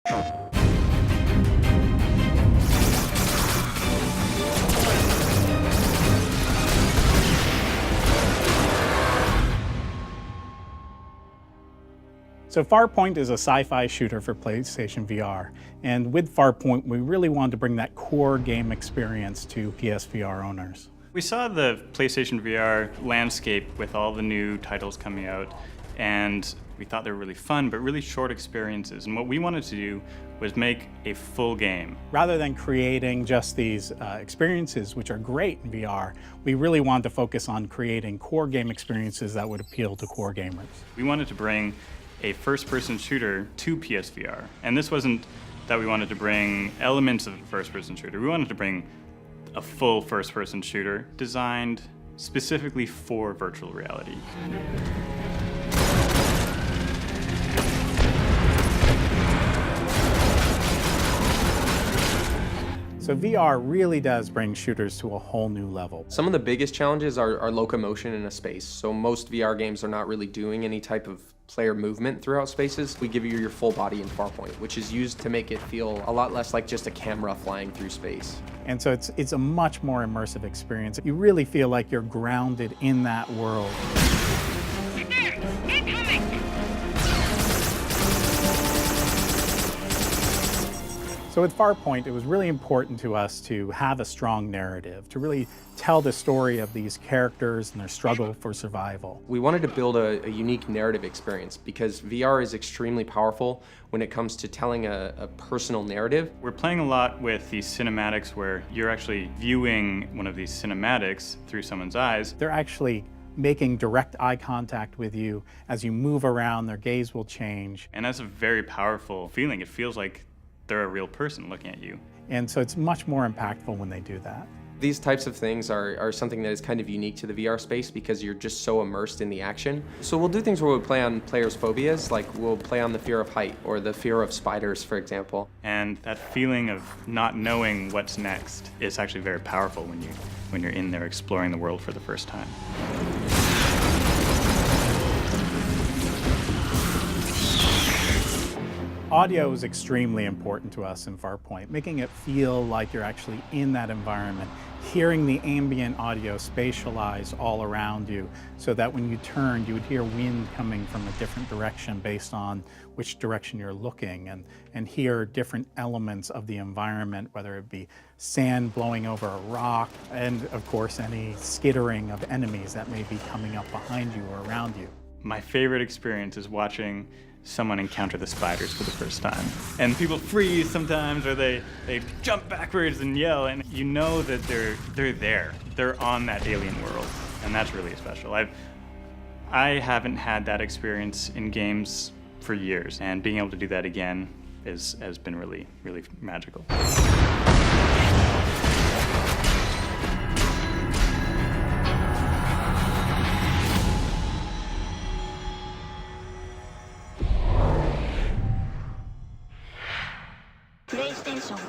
So Farpoint is a sci-fi shooter for PlayStation VR, and with Farpoint we really wanted to bring that core game experience to PSVR owners. We saw the PlayStation VR landscape with all the new titles coming out, and we thought they were really fun, but really short experiences. And what we wanted to do was make a full game. Rather than creating just these experiences, which are great in VR, we really wanted to focus on creating core game experiences that would appeal to core gamers. We wanted to bring a first-person shooter to PSVR. And this wasn't that we wanted to bring elements of a first-person shooter. We wanted to bring a full first-person shooter designed specifically for virtual reality. So VR really does bring shooters to a whole new level. Some of the biggest challenges are locomotion in a space. So most VR games are not really doing any type of player movement throughout spaces. We give you your full body in Farpoint, which is used to make it feel a lot less like just a camera flying through space. And so it's a much more immersive experience. You really feel like you're grounded in that world. So with Farpoint, it was really important to us to have a strong narrative, to really tell the story of these characters and their struggle for survival. We wanted to build a unique narrative experience because VR is extremely powerful when it comes to telling a personal narrative. We're playing a lot with these cinematics where you're actually viewing one of these cinematics through someone's eyes. They're actually making direct eye contact with you. As you move around, their gaze will change. And that's a very powerful feeling. It feels like they're a real person looking at you. And so it's much more impactful when they do that. These types of things are something that is kind of unique to the VR space because you're just so immersed in the action. So we'll do things where we play on players' phobias, like we'll play on the fear of height or the fear of spiders, for example. And that feeling of not knowing what's next is actually very powerful when you're in there exploring the world for the first time. Audio is extremely important to us in Farpoint, making it feel like you're actually in that environment, hearing the ambient audio spatialized all around you so that when you turned, you would hear wind coming from a different direction based on which direction you're looking, and hear different elements of the environment, whether it be sand blowing over a rock, and of course any skittering of enemies that may be coming up behind you or around you. My favorite experience is watching someone encounter the spiders for the first time. And people freeze sometimes, or they jump backwards and yell, and you know that they're there. They're on that alien world, and that's really special. I haven't had that experience in games for years, and being able to do that again has been really, really magical. PlayStation